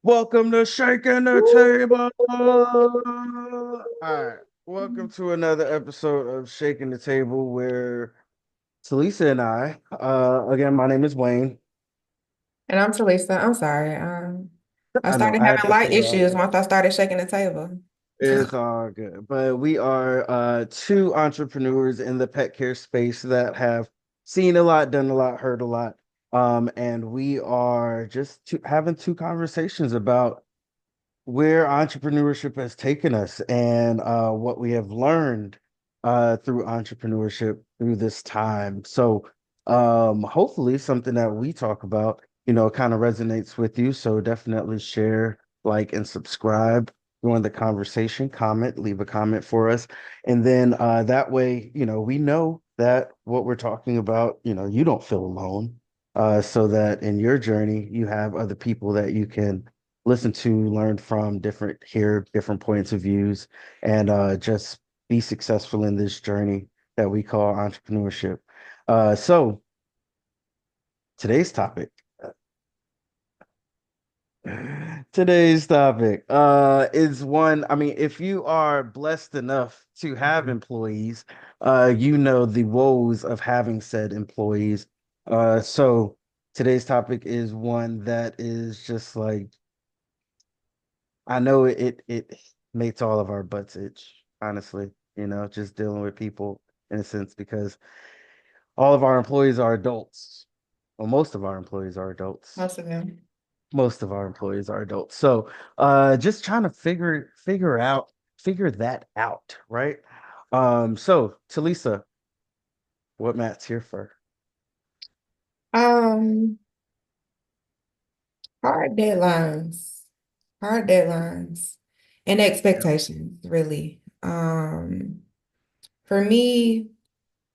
Welcome to Shaking the Table. All right. Welcome to another episode of Shaking the Table where TeLisa and again, my name is Wayne. And I'm TeLisa. I'm sorry. I I know started I had having to light throw out issues there. once I started shaking the table. It's all good. But we are two entrepreneurs in the pet care space that have seen a lot, done a lot, heard a lot. And we are just having two conversations about where entrepreneurship has taken us and what we have learned through entrepreneurship through this time. So, hopefully, something that we talk about, kind of resonates with you. So, definitely share, like, and subscribe. Join the conversation, comment, leave a comment for us. And then that way, we know that what we're talking about, you don't feel alone. So that in your journey, you have other people that you can listen to, learn from, hear different points of views, and just be successful in this journey that we call entrepreneurship. So today's topic. Today's topic is one, I mean, if you are blessed enough to have employees, you know the woes of having said employees. So today's topic is one that is just like I know it makes all of our butts itch, honestly, just dealing with people in a sense because all of our employees are adults. Well, most of our employees are adults. Most of them. Most of our employees are adults. So just trying to figure that out, right? So TeLisa, what Matt's here for? Um, hard deadlines, hard deadlines, and expectations, really. For me,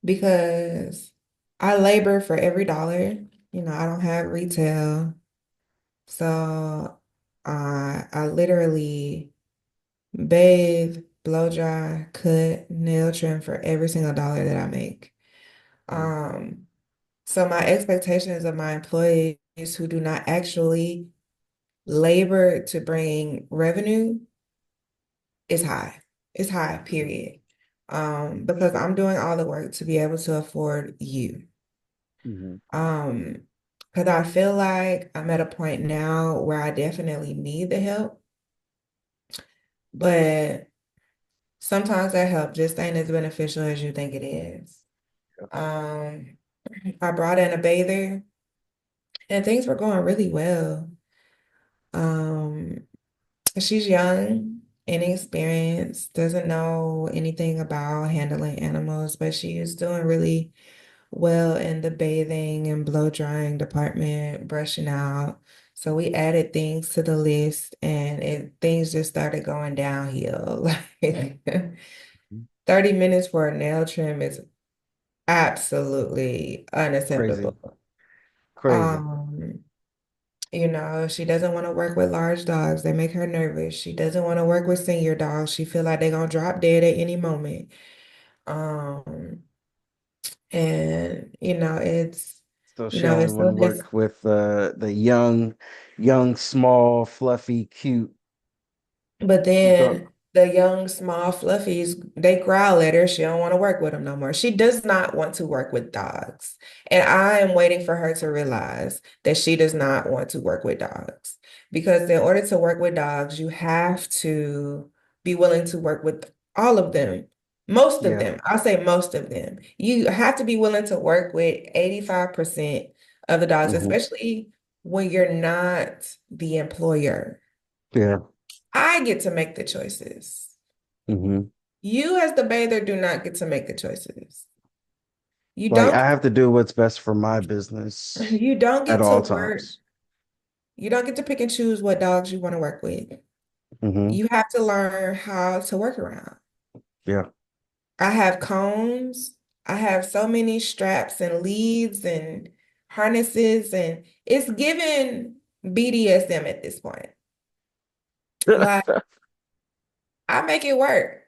because I labor for every dollar. I don't have retail, so I literally bathe, blow dry, cut, nail trim for every single dollar that I make. Mhm. Um, so my expectations of my employees who do not actually labor to bring revenue is high. It's high, period. Because I'm doing all the work to be able to afford you. Mhm. Um, because I feel like I'm at a point now where I definitely need the help, but sometimes that help just ain't as beneficial as you think it is. Um, I brought in a bather and things were going really well. Um, she's young, inexperienced, doesn't know anything about handling animals, but she is doing really well in the bathing and blow drying department, brushing out. So we added things to the list and things just started going downhill. Like 30 minutes for a nail trim is absolutely Crazy, unacceptable. crazy. Um, she doesn't want to work with large dogs. They make her nervous. She doesn't want to work with senior dogs. She feel like they're gonna drop dead at any moment. Um, and So she only it's want so to this. work with the young, small, fluffy, cute But dog. then the young, small fluffies, they growl at her. She don't want to work with them no more. She does not want to work with dogs. And I am waiting for her to realize that she does not want to work with dogs. Because in order to work with dogs, you have to be willing to work with all of them. Most of Yeah. them. I'll say most of them. You have to be willing to work with 85% of the dogs, Hmm. especially when you're not the employer. Yeah. I get to make the choices. Hmm. You, as the bather, do not get to make the choices. You Like don't I have to do what's best for my business you don't at get to all work. times. You don't get to pick and choose what dogs you want to work with. Hmm. You have to learn how to work around. Yeah. I have cones. I have so many straps and leads and harnesses, and it's given BDSM at this point. Like I make it work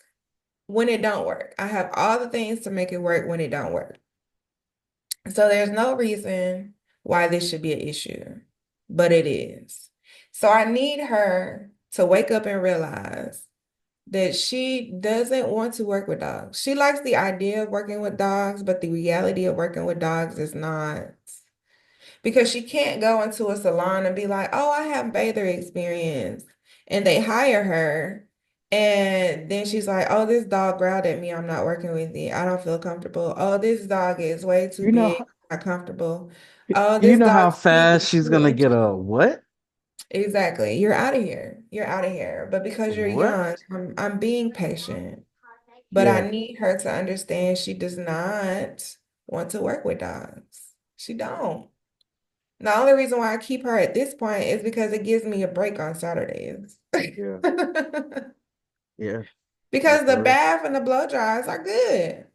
when it don't work. I have all the things to make it work when it don't work. So there's no reason why this should be an issue, but it is. So I need her to wake up and realize that she doesn't want to work with dogs. She likes the idea of working with dogs, but the reality of working with dogs is not. Because she can't go into a salon and be like, oh, I have bather experience. And they hire her. And then she's like, oh, this dog growled at me. I'm not working with it. I don't feel comfortable. Oh, this dog is way too You know, big. Not comfortable. Oh, you this know how dog's teeth fast is she's too gonna get intricate. a what? Exactly. You're out of here. You're out of here. But because you're What? young, I'm being patient. But I Yeah, need her to understand she does not want to work with dogs. She don't. The only reason why I keep her at this point is because it gives me a break on Saturdays. yeah, yeah, yeah, Because the for real. bath and the blow dries are good.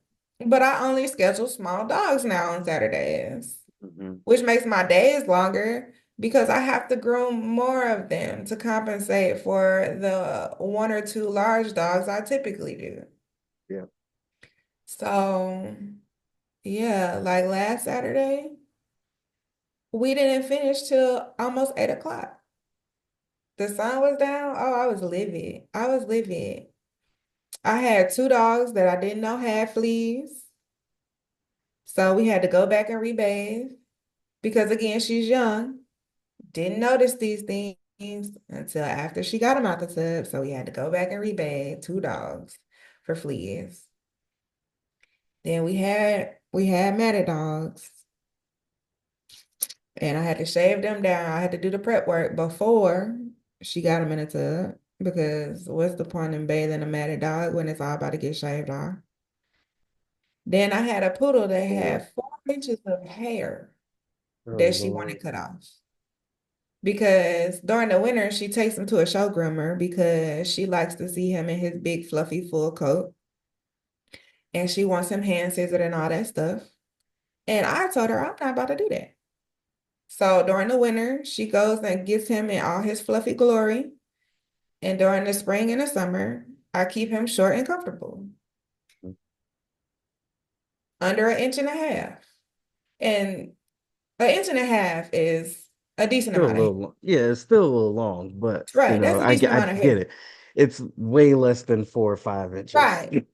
But I only schedule small dogs now on Saturdays, Hmm. which makes my days longer because I have to groom more of them to compensate for the one or two large dogs I typically do. Yeah, So, yeah, like last Saturday, we didn't finish till almost 8 o'clock. The sun was down. Oh, I was livid. I was livid. I had two dogs that I didn't know had fleas. So we had to go back and rebathe because again, she's young. Didn't notice these things until after she got them out the tub. So we had to go back and rebathe two dogs for fleas. Then we had matted dogs and I had to shave them down. I had to do the prep work before she got them in the tub because what's the point in bathing a matted dog when it's all about to get shaved off? Then I had a poodle that Lord. had 4 inches of hair Oh that she wanted Lord. cut off. Because during the winter, she takes him to a show groomer because she likes to see him in his big, fluffy, full coat. And she wants him hand scissored and all that stuff. And I told her, I'm not about to do that. So during the winter, she goes and gets him in all his fluffy glory. And during the spring and the summer, I keep him short and comfortable, under 1.5 inches. And 1.5 inches is a decent Still a amount of hair. little, yeah, it's still a little long, but Right. That's a decent I amount of get hair. it. It's way less than 4 or 5 inches. Right.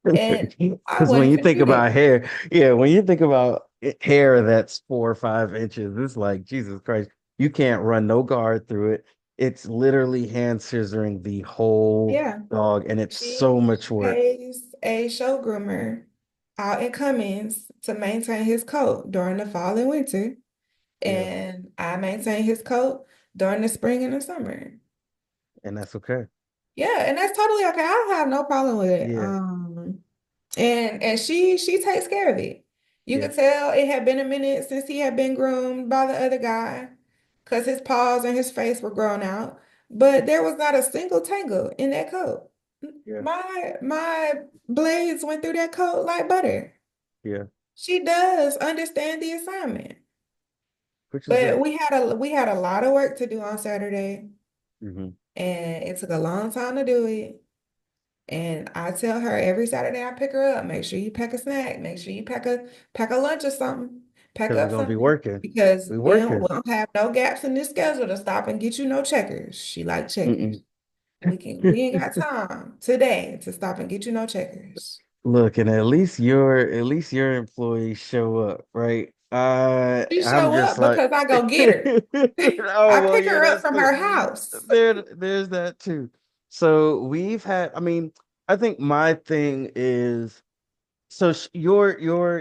And I Because when wasn't you finna think do about that. hair, yeah, when you think about hair that's 4 or 5 inches, it's like Jesus Christ, you can't run no guard through it. It's literally hand scissoring the whole Yeah. dog, and it's so She much work. pays a show groomer out in Cummings to maintain his coat during the fall and winter. Yeah, And I maintain his coat during the spring and the summer. and that's okay. Yeah, and that's totally okay. I don't have no problem with it. Yeah, And she takes care of it. You yeah, could tell it had been a minute since he had been groomed by the other guy because his paws and his face were grown out. But there was not a single tangle in that coat. yeah, My blades went through that coat like butter. yeah, She does understand the assignment. which is But great. we had a lot of work to do on Saturday, Hmm. and it took a long time to do it. And I tell her every Saturday I pick her up, make sure you pack a snack, make sure you pack a lunch or something, pack Because we're up gonna be something working. because We we working. don't have no gaps in this schedule to stop and get you no checkers. She like checkers. Mm-mm. We ain't got time today to stop and get you no checkers. Look, and at least your employees show up, right? She I'm show just up like, because I go get her. oh I well, pick yeah, her up that's from the her house. there's that too. So we've had, I mean, I think my thing is, so your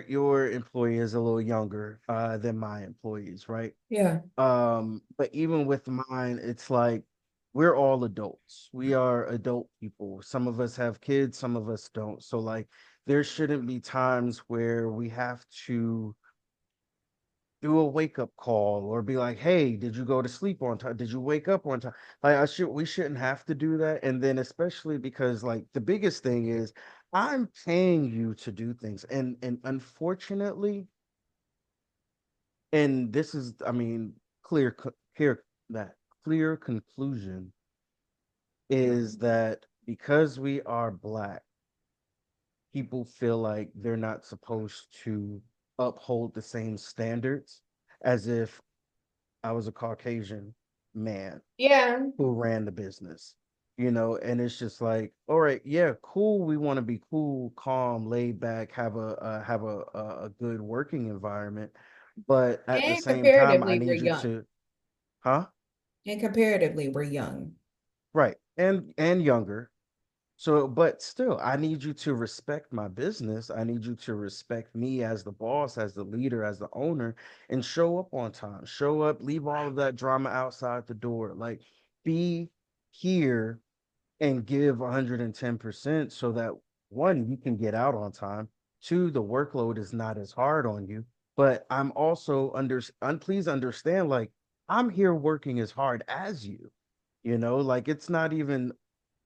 employee is a little younger than my employees, right? Yeah. But even with mine, it's like we're all adults. We are adult people. Some of us have kids, some of us don't. So like there shouldn't be times where we have to do a wake up call or be like, "Hey, did you go to sleep on time? Did you wake up on time?" Like we shouldn't have to do that. And then especially because like the biggest thing is I'm paying you to do things. And unfortunately, and this is, I mean, clear that clear conclusion is that because we are black, people feel like they're not supposed to uphold the same standards as if I was a Caucasian. man Yeah. who ran the business, and it's just like, all right, yeah, cool. We want to be cool, calm, laid back, have a good working environment, but at the And same time, I comparatively, we're need you young. to, huh? And comparatively, we're young. Right, and younger. So, but still, I need you to respect my business. I need you to respect me as the boss, as the leader, as the owner, and show up on time. Show up, leave all of that drama outside the door. Like, be here and give 110% so that one, you can get out on time. Two, the workload is not as hard on you. But I'm also please understand, like, I'm here working as hard as you. Like it's not even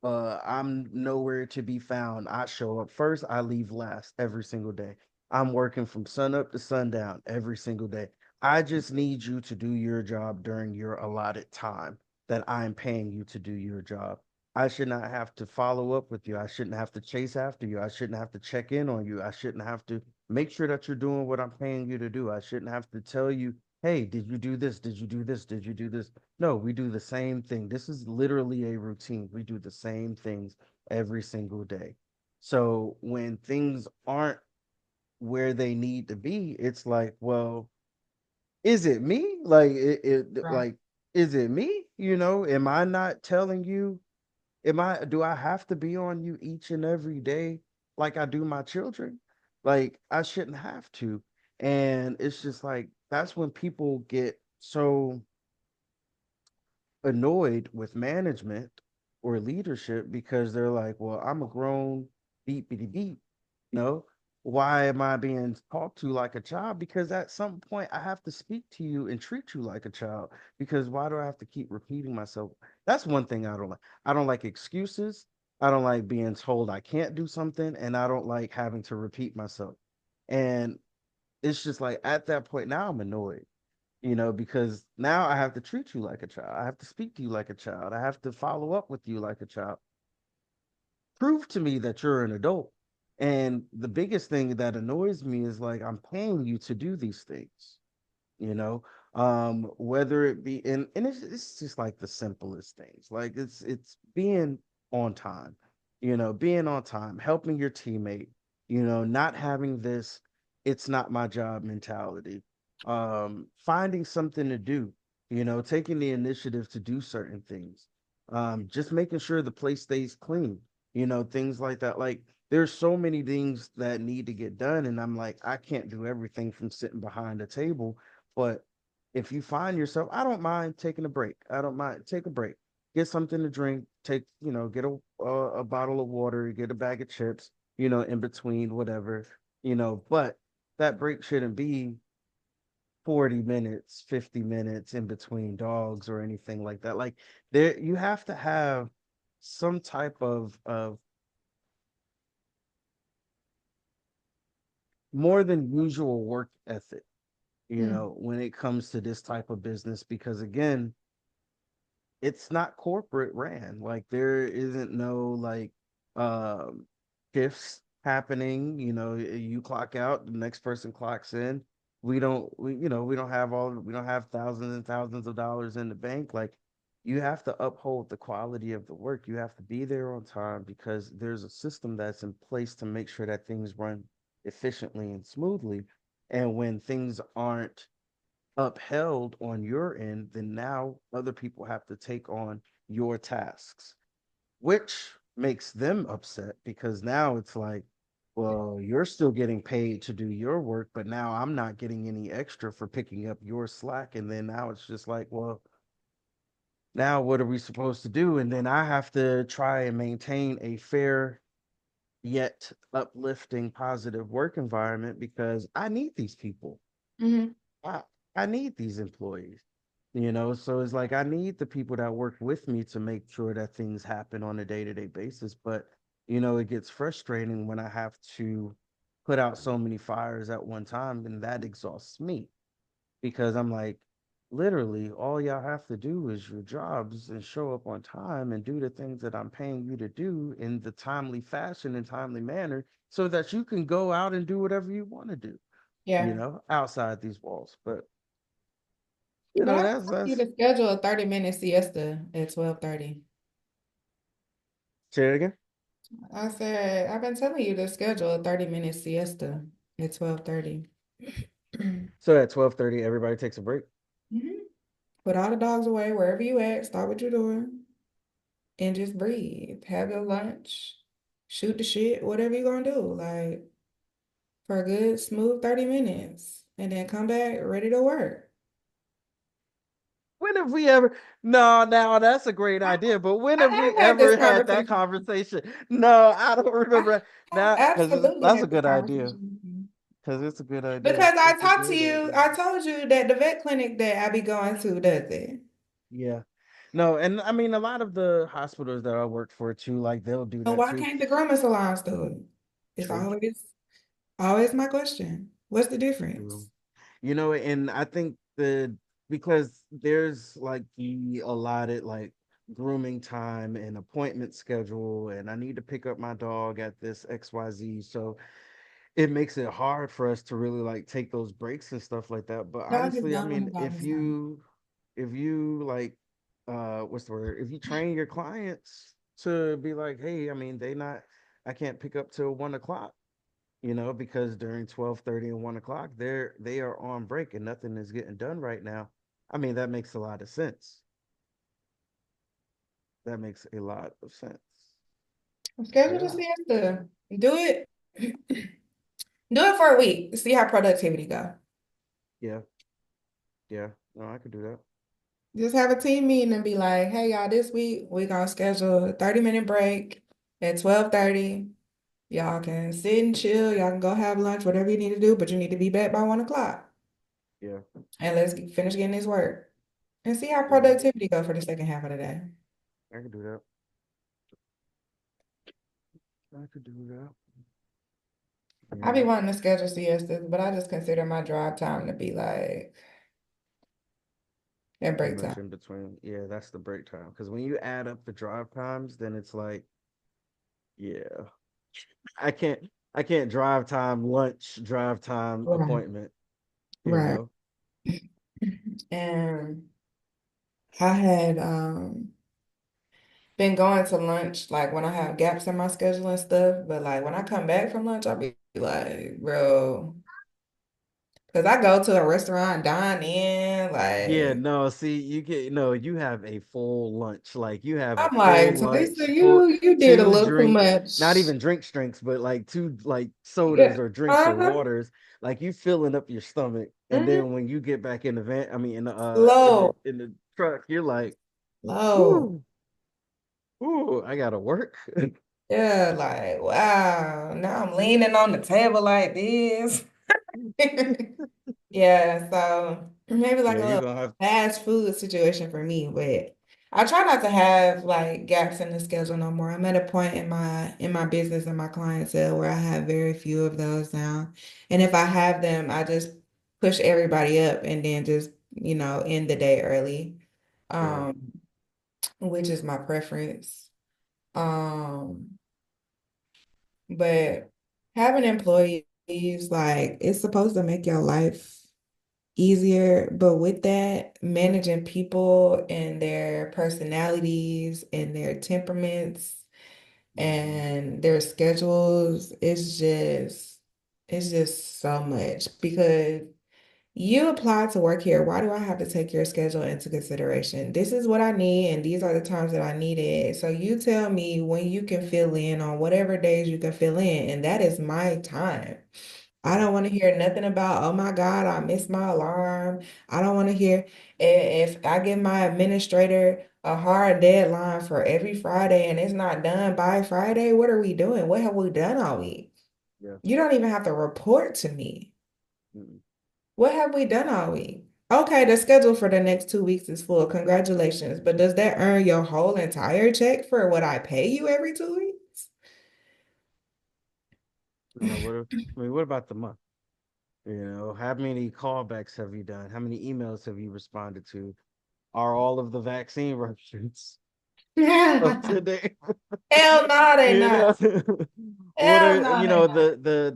I'm nowhere to be found. I show up first, I leave last every single day. I'm working from sun up to sundown every single day. I just need you to do your job during your allotted time that I'm paying you to do your job. I should not have to follow up with you. I shouldn't have to chase after you. I shouldn't have to check in on you. I shouldn't have to make sure that you're doing what I'm paying you to do. I shouldn't have to tell you, hey, did you do this? Did you do this? Did you do this? No, we do the same thing. This is literally a routine. We do the same things every single day. So when things aren't where they need to be, it's like, well, is it me? Like Right. like is it me? Am I not telling you? Do I have to be on you each and every day like I do my children? Like I shouldn't have to. And it's just like that's when people get so annoyed with management or leadership because they're like, well, I'm a grown beep bitty beep. You know, why am I being talked to like a child? Because at some point I have to speak to you and treat you like a child. Because why do I have to keep repeating myself? That's one thing I don't like. I don't like excuses. I don't like being told I can't do something, and I don't like having to repeat myself. And it's just like at that point now I'm annoyed, because now I have to treat you like a child. I have to speak to you like a child. I have to follow up with you like a child. Prove to me that you're an adult. And the biggest thing that annoys me is like I'm paying you to do these things, you know whether it be and it's just like the simplest things, like it's being on time, being on time, helping your teammate, not having this it's not my job mentality, finding something to do, taking the initiative to do certain things, just making sure the place stays clean, things like that. Like there's so many things that need to get done, and I'm like, I can't do everything from sitting behind a table, but if you find yourself, I don't mind taking a break. I don't mind take a break. Get something to drink. Get a bottle of water. Get a bag of chips. In between, whatever. But that break shouldn't be 40 minutes, 50 minutes in between dogs or anything like that. Like there, you have to have some type of more than usual work ethic. Mm. When it comes to this type of business, because again, it's not corporate ran. Like there isn't no like um shifts happening. You clock out, the next person clocks in. We don't have thousands and thousands of dollars in the bank. Like you have to uphold the quality of the work. You have to be there on time because there's a system that's in place to make sure that things run efficiently and smoothly. And when things aren't upheld on your end, then now other people have to take on your tasks, which makes them upset because now it's like, well, you're still getting paid to do your work, but now I'm not getting any extra for picking up your slack. And then now it's just like, well, now what are we supposed to do? And then I have to try and maintain a fair yet uplifting, positive work environment because I need these people. Hmm. I, I need these employees. So it's like I need the people that work with me to make sure that things happen on a day-to-day basis. But it gets frustrating when I have to put out so many fires at one time, and that exhausts me because I'm like, literally, all y'all have to do is your jobs and show up on time and do the things that I'm paying you to do in the timely fashion and timely manner so that you can go out and do whatever you want to do, Yeah. outside these walls. But But I told you that's to schedule a 30-minute siesta at 12:30. say it again. I said, I've been telling you to schedule a 30-minute siesta at 12:30. So at 12:30, everybody takes a break. Put all the dogs away wherever you at, stop what you're doing, and just breathe. Have your lunch, shoot the shit, whatever you're gonna do. Like for a good smooth 30 minutes. And then come back ready to work. When have we ever? No, now that's a great I, idea, but when I have we have had this ever had that conversation. conversation? No, I don't I remember have that because absolutely that's a had this good idea. conversation. Because it's a good idea. Because I It's a talked to great you, idea. I told you that the vet clinic that I be going to does it. Yeah. No, and I mean a lot of the hospitals that I worked for too, like they'll do So that why too. can't the grooming salons do it? It's True. always my question. What's the True. difference? And I think because there's like the allotted like grooming time and appointment schedule, and I need to pick up my dog at this XYZ. So it makes it hard for us to really like take those breaks and stuff like that. But Dog is honestly, I gone when mean, the dog is gone. if you like what's the word? If you train your clients to be like, hey, I mean, I can't pick up till 1 o'clock, because during 12:30 and 1 o'clock, they are on break and nothing is getting done right now. I mean, that makes a lot of sense. That makes a lot of sense. Schedule the Yeah, siesta. Do it. Do it for a week. See how productivity go. yeah, yeah. No, I could do that. Just have a team meeting and be like, hey y'all, this week we gonna schedule a 30-minute break at 12:30. Y'all can sit and chill, y'all can go have lunch, whatever you need to do, but you need to be back by 1 o'clock. Yeah, And finish getting this work. And see how yeah, productivity go for the second half of the day. I could do that. I could do that. I be Yeah. wanting to schedule siestas, but I just consider my drive time to be like that Pretty break much time. in between. Yeah, that's the break time. Because when you add up the drive times, then it's like, yeah, I can't, I can't drive time, lunch, drive time, Right. appointment. You Right. know. And I had been going to lunch like when I have gaps in my schedule and stuff, but like when I come back from lunch, I'll be like, bro, because I go to a restaurant, dine in, Yeah, like no, see, you have a full lunch. Like you have a I'm like, full TeLisa, lunch, full you did a two little too drinks, not much. even drinks, but like two like sodas Yeah. or drinks or Uh-huh. waters. Like you filling up your stomach. And Hmm. then when you get back in the van, I mean Slow, in the truck, you're like, slow. ooh, ooh, I gotta work. Yeah, like, wow. Now I'm leaning on the table like this. Yeah, so maybe like Yeah, a you're little gonna have fast food situation for me, but I try not to have like gaps in the schedule no more. I'm at a point in my business and my clientele where I have very few of those now. And if I have them, I just push everybody up and then just, end the day early. yeah, Um, which is my preference. Um, but having employees, like it's supposed to make your life easier, but with that, managing people and their personalities and their temperaments hmm, and their schedules, it's just so much because you applied to work here. Why do I have to take your schedule into consideration? This is what I need, and these are the times that I need it. So you tell me when you can fill in on whatever days you can fill in, and that is my time. I yeah, don't want to hear nothing about, oh my God, I missed my alarm. I don't want to hear if I give my administrator a hard deadline for every Friday and it's not done by Friday, what are we doing? What have we done all week? yeah. You don't even have to report to me. Mm. What have we done all week? Okay, the schedule for the next 2 weeks is full. Congratulations. But does that earn your whole entire check for what I pay you every 2 weeks? I mean, what about the month? How many callbacks have you done? How many emails have you responded to? Are all of the vaccine references? of today. Hell no, they You not. know, what Hell are no, they not.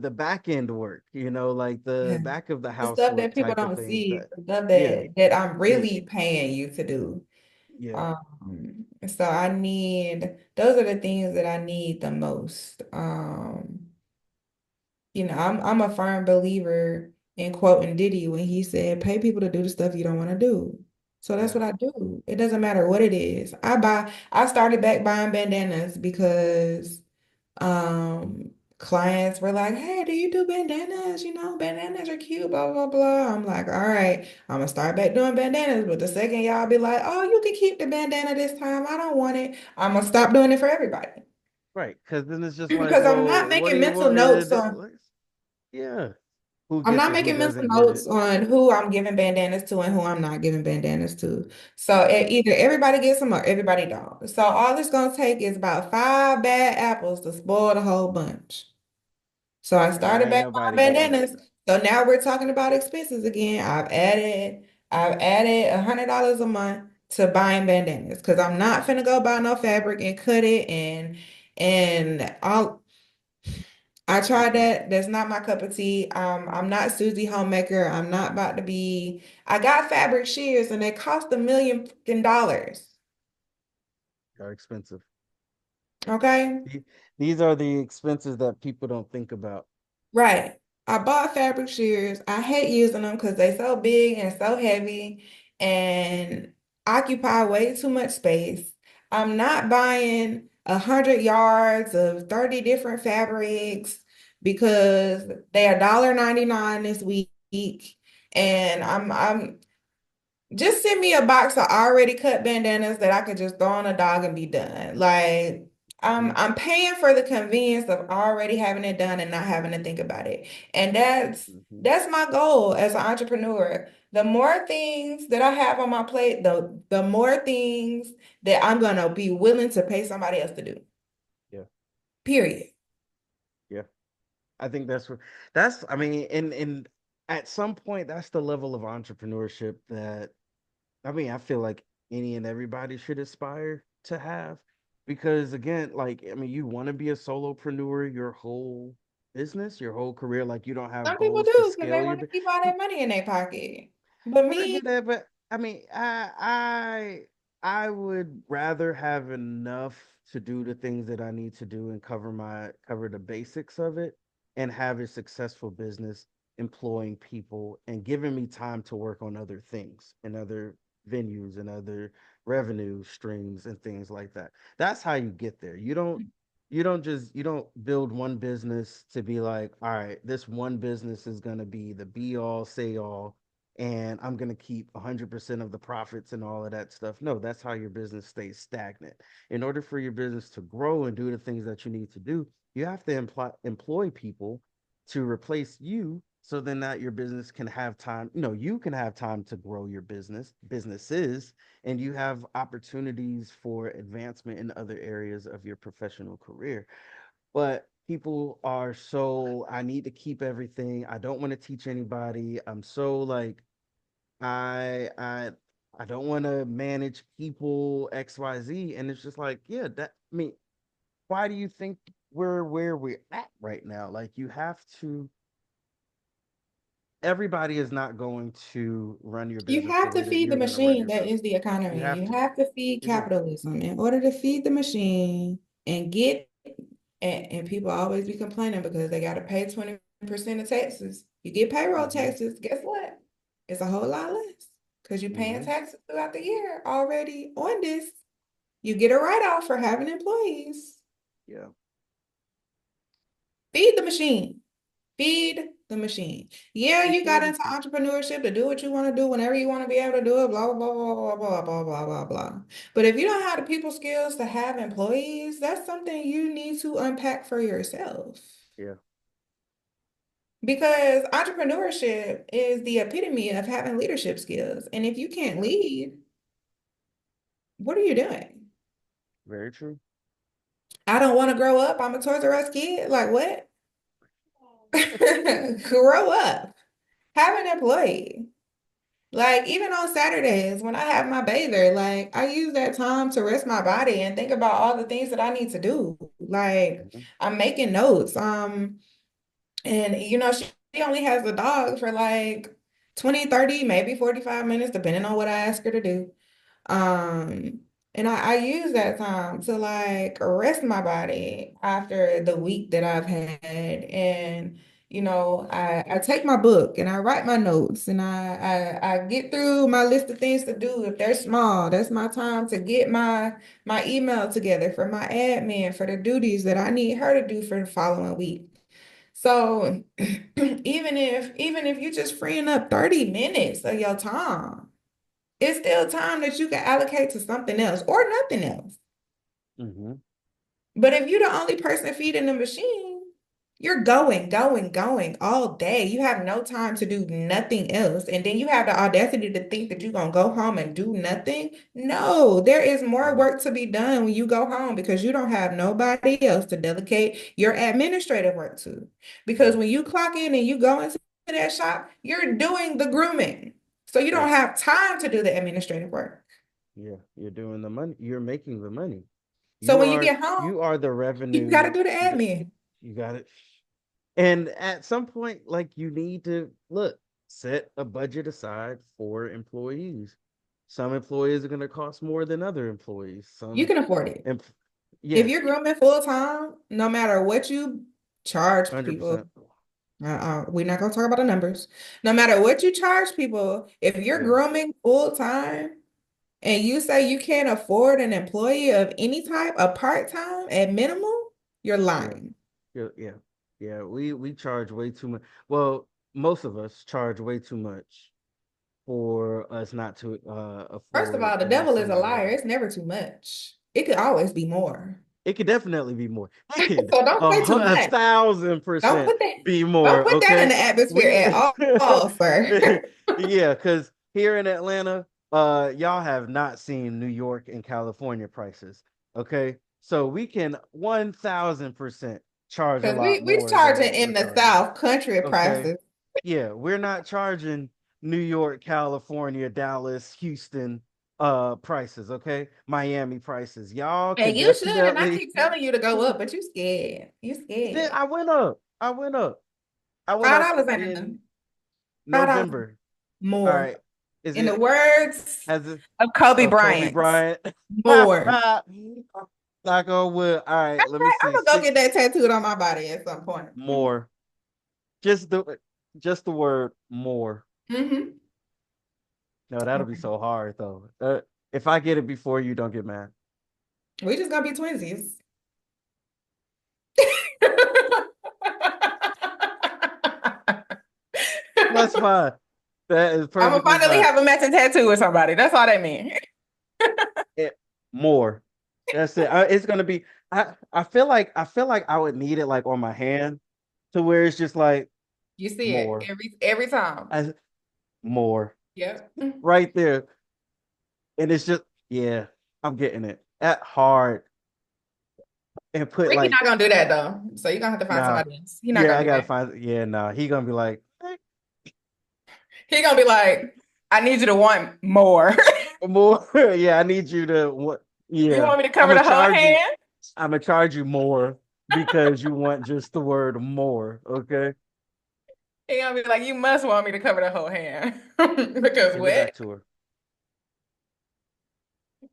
the back end work, like the Yeah. back of the The house stuff work that people type of don't things see, that, the stuff yeah, that I'm yeah, really paying you to do. yeah, So I need, those are the things that I need the most. I'm a firm believer in quoting Diddy when he said, pay people to do the stuff you don't want to do. So that's yeah, what I do. It doesn't matter what it is. I started back buying bandanas because clients were like, hey, do you do bandanas? Bandanas are cute, blah, blah, blah. I'm like, all right, I'm gonna start back doing bandanas. But the second y'all be like, oh, you can keep the bandana this time. I don't want it. I'm gonna stop doing it for everybody. right. Because then it's just like, Because I'm not well, what do making you mental want me to notes do? on Like, yeah, who I'm gets not it, who making mental doesn't get notes it? on who I'm giving bandanas to and who I'm not giving bandanas to. So Yeah, either everybody gets them or everybody don't. So all it's gonna take is about 5 bad apples to spoil the whole bunch. So I and now started ain't back nobody buying getting it. bandanas. So now we're talking about expenses again. I've added $100 a month to buying bandanas because I'm not finna go buy no fabric and cut it and all. I tried Mm-mm. that. That's not my cup of tea. I'm not Susie Homemaker. I'm not about to be. I got fabric shears and they cost $1 million. Are expensive. Okay. The- These are the expenses that people don't think about. Right. I bought fabric shears. I hate using them because they so big and so heavy and occupy way too much space. I'm not buying 100 yards of 30 different fabrics because they are $1.99 this week. And I'm just send me a box of already cut bandanas that I could just throw on a dog and be done. Like Hmm. I'm paying for the convenience of already having it done and not having to think about it. And that's Hmm. that's my goal as an entrepreneur. The more things that I have on my plate, the more things that I'm gonna be willing to pay somebody else to do. Yeah, Period. yeah. I think that's I mean, and at some point that's the level of entrepreneurship that I feel like any and everybody should aspire to have. Because again, like you want to be a solopreneur your whole business, your whole career, like you don't have Some people goals to do because they scale want to keep all that money in their pocket. But and I me, get that, but I would rather have enough to do the things that I need to do and cover the basics of it and have a successful business employing people and giving me time to work on other things and other venues and other revenue streams and things like that. That's how you get there. You don't build one business to be like, all right, this one business is going to be the be all say all and I'm going to keep 100% of the profits and all of that stuff. No, that's how your business stays stagnant. In order for your business to grow and do the things that you need to do, you have to employ people to replace you so then that your business can have time, you can have time to grow your businesses, and you have opportunities for advancement in other areas of your professional career. But people are so, I need to keep everything. I don't want to teach anybody. I'm so like I I I don't want to manage people XYZ, and it's just like, yeah, why do you think we're where we're at right now? Like you have to everybody is not going to run your you business the have to way that feed the you're going to run machine your that is business. the You economy. have You to. have to feed You do. capitalism in order to feed the machine and get and people always be complaining because they got to pay 20% of taxes. You get payroll Hmm. taxes, guess what? It's a whole lot less because you're paying Hmm. taxes throughout the year already on this. You get a write-off for having employees. Yeah. Feed the machine. Feed the machine. Yeah, Keep you got into everything. entrepreneurship to do what you want to do whenever you want to be able to do it, blah, blah, blah, blah, blah, blah, blah, blah, blah. But if you don't have the people skills to have employees, that's something you need to unpack for yourself. Yeah. Because entrepreneurship is the epitome of having leadership skills. And if you can't Yeah. lead, what are you doing? Very true. I don't want to grow up. I'm a Toys R Us kid. Like what? Grow up. Have an employee. Like even on Saturdays when I have my bather, like I use that time to rest my body and think about all the things that I need to do. Like Mhm. I'm making notes. And she only has the dog for like 20, 30, maybe 45 minutes, depending on what I ask her to do. Um, and I use that time to like rest my body after the week that I've had. And, I take my book and I write my notes and I get through my list of things to do. If they're small, that's my time to get my email together for my admin, for the duties that I need her to do for the following week. So even if you just freeing up 30 minutes of your time, it's still time that you can allocate to something else or nothing else. Mhm. But if you're the only person feeding the machine, you're going, going, going all day. You have no time to do nothing else. And then you have the audacity to think that you're going to go home and do nothing. No, there is more Mhm. work to be done when you go home because you don't have nobody else to delegate your administrative work to. Because Yeah. when you clock in and you go into that shop, you're doing the grooming. So you Yeah. don't have time to do the administrative work. Yeah. You're doing the money. You're making the money. So You when you are get home, you are the you got to revenue. do the You got, admin. you got it. And at some point, like you need to look, set a budget aside for employees. Some employees are going to cost more than other employees. You can afford it. Em- If yeah, you're grooming full time, no matter what you charge 100%. people, we're not gonna talk about the numbers. No matter what you charge people, if you're Yeah, grooming full time and you say you can't afford an employee of any type, a part time at minimum, you're yeah, lying. yeah. Yeah, we charge way too much. Well, most of us charge way too much for us not to First of afford all, the devil is a somebody liar. else. It's never too much. It could always be more. It could definitely be more. It could So don't say too a much. thousand Don't percent put that, be don't more. put that in Okay, the atmosphere we at all, sir. yeah, because here in Atlanta, y'all have not seen New York and California prices. Okay, so we can 1,000% charge a Because lot we more than charging what we're in the charging. South country Okay, prices. yeah, we're not charging New York, California, Dallas, Houston prices. Okay, Miami prices. Y'all And could you should, and I definitely. keep telling you to go up, but you scared. You scared. I went up. I went up. I went up $5 ain't enough. in $5 November. All more. right. Is In the it words has it of Kobe of Kobe Bryant, Bryant? more. Knock on wood. All right, let me I'm see. gonna go get Six that tattooed on my body at some point. more. Just the word more. Hmm. No, that'll be so hard though. If I get it before you, don't get mad. We just gonna be twinsies. That's fine. That is I'm gonna perfectly finally fine. have a matching tattoo with somebody. That's all that means. It, more. That's it. It's gonna be. I feel like I would need it like on my hand to where it's just like You see it more. every time. As more Yep. right there. And it's just, yeah, I'm getting it at hard and put Ricky like, not gonna do that though. So you're gonna have to find nah, somebody else. He's not yeah, gonna I do gotta that. find, yeah, nah, he gonna be like, He gonna be like, I need you to want more. more, yeah, I need you to, what, You yeah, want me to cover the whole hand? I'm gonna charge you more because you want just the word more, okay? He gonna be like, you must want me to cover the whole hand. Because Give it what? back to her.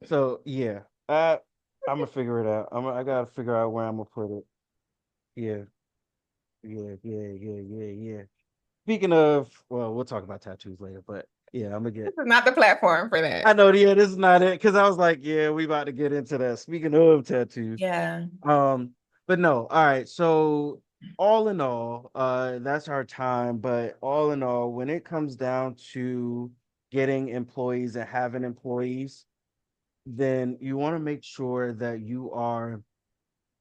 So, yeah, I'm gonna figure it out. I gotta figure out where I'm gonna put it. Yeah, yeah. Speaking of, well, we'll talk about tattoos later, but yeah, I'm gonna This get. is not the platform for I that. know, yeah, this is not it because I was like, yeah, we about to get into that. Speaking of tattoos, Yeah. um, but no, all right. So all in all, that's our time. But all in all, when it comes down to getting employees and having employees, then you want to make sure that you are.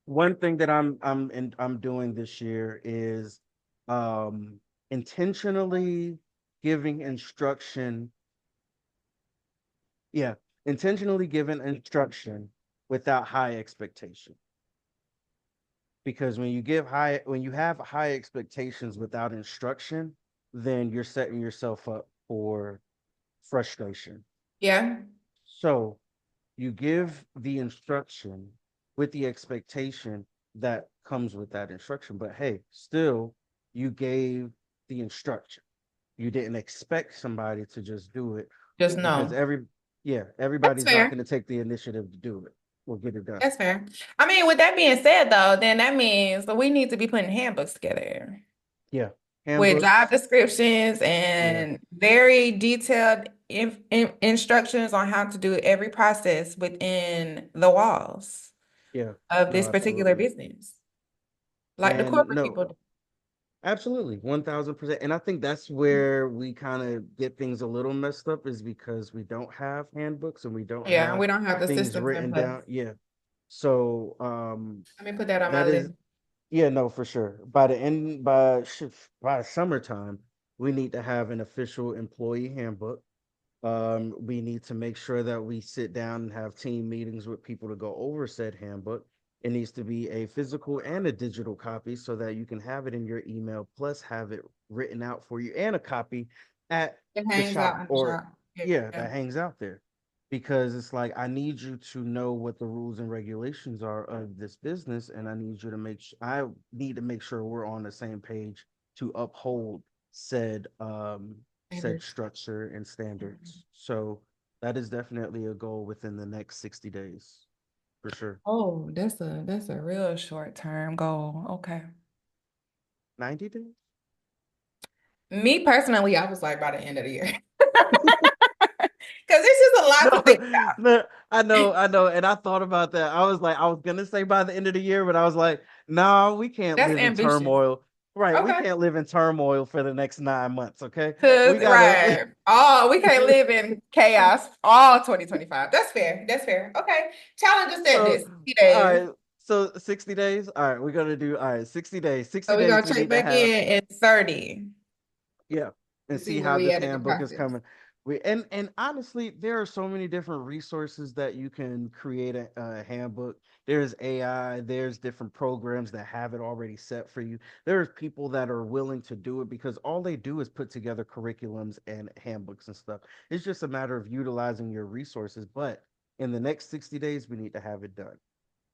One thing that I'm doing this year is um intentionally giving instruction, yeah, intentionally giving instruction without high expectation. Because when you have high expectations without instruction, then you're setting yourself up for frustration. Yeah. So you give the instruction with the expectation that comes with that instruction. But hey, still, you gave the instruction. You didn't expect somebody to just do it Just because no. That's everybody's not fair. going to take the initiative to do it or get it done. That's fair. I mean, with that being said, though, then that means that we need to be putting handbooks together Yeah. with job Handbooks. descriptions Yeah. and very detailed instructions on how to do every process within the walls Yeah. of No, this particular absolutely. business, like the And corporate no, people do. absolutely, 1000%. And I think that's where we kind of get things a little messed up is because we don't have handbooks and we don't Yeah, have we don't have the things systems in written place. down. Yeah. So Let me put that on my that is list. yeah, no, for sure. By the end by summertime, we need to have an official employee handbook. We need to make sure that we sit down and have team meetings with people to go over said handbook. It needs to be a physical and a digital copy so that you can have it in your email, plus have it written out for you and a copy at It the hangs out shop in the or, shop. yeah, Yeah. that hangs out there. Because it's like, I need you to know what the rules and regulations are of this business, and I need to make sure we're on the same page to uphold said Standards. structure and standards. So that is definitely a goal within the next 60 days for sure. Oh, that's a real short term goal. Okay. 90 days? Me personally, I was like by the end of the year. Because it's just a lot to No, think no, about. I know. And I thought about that. I was gonna say by the end of the year, but I was like, no, we can't That's live in ambitious. turmoil. Right. We Okay. can't live in turmoil for the next 9 months. Okay. Cause We gotta right. Oh, we can't live in chaos all 2025. That's fair. That's fair. Okay. Challenge us at so this. 60 all days. right. So 60 days. All right, we're gonna do all right, 60 days. So 60 we're days gonna we check need to back have. in 30 Yeah, to and see see where how we this at in the handbook is process. coming. And honestly, there are so many different resources that you can create a handbook. There's AI, there's different programs that have it already set for you. There's people that are willing to do it because all they do is put together curriculums and handbooks and stuff. It's just a matter of utilizing your resources. But in the next 60 days, we need to have it done.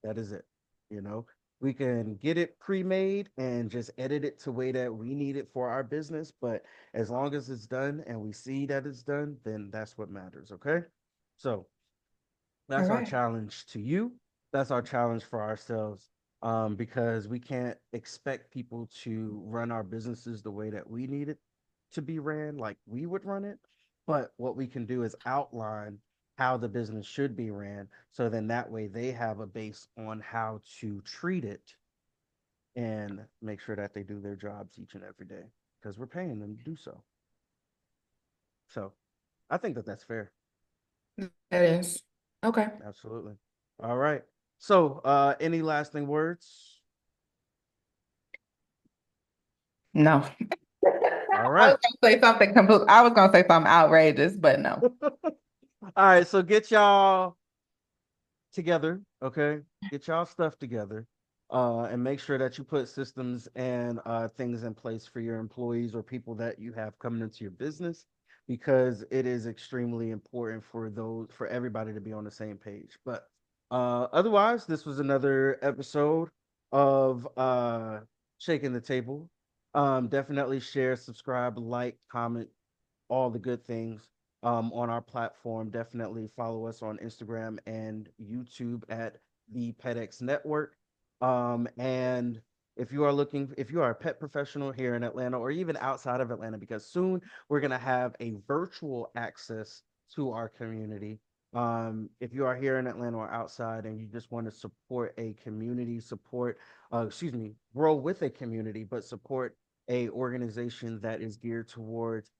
That is it. You know, we can get it pre-made and just edit it to way that we need it for our business. But as long as it's done and we see that it's done, then that's what matters. Okay. So All that's our right. challenge to you. That's our challenge for ourselves. Because we can't expect people to run our businesses the way that we need it to be ran, like we would run it. But what we can do is outline how the business should be ran. So then that way they have a base on how to treat it and make sure that they do their jobs each and every day because we're paying them to do so. So I think that that's fair. That is. Okay. Absolutely. All right. So, any lasting words? No. All I right. was gonna say something complete. I was gonna say something outrageous, but no. All right. So get y'all together, okay? Get y'all stuff together, and make sure that you put systems and things in place for your employees or people that you have coming into your business, because it is extremely important for everybody to be on the same page. But otherwise, this was another episode of Shaking the Table. Definitely share, subscribe, like, comment, all the good things on our platform. Definitely follow us on Instagram and YouTube at the PetX Network. And if you are a pet professional here in Atlanta or even outside of Atlanta, because soon we're going to have a virtual access to our community. If you are here in Atlanta or outside and you just want to support a community, grow with a community, but support a organization that is geared towards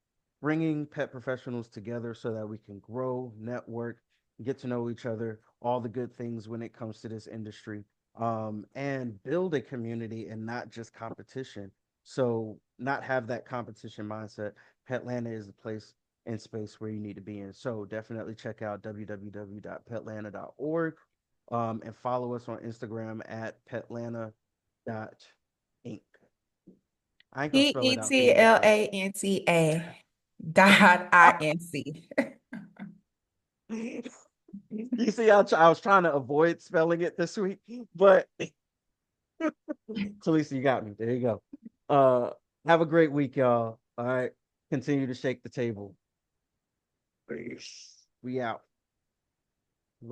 bringing pet professionals together so that we can grow, network, get to know each other, all the good things when it comes to this industry, and build a community and not just competition. So, not have that competition mindset. Petlanta is the place and space where you need to be in. So, definitely check out www.petlanta.org, and follow us on Instagram at petlanta.inc. I ain't gonna spell it out for you, but PETLANTA. dot INC. You see, I was trying to avoid spelling it this week, but Talisa, you got me. There you go. Uh, have a great week, y'all. All right. Continue to shake the table. Peace. We out.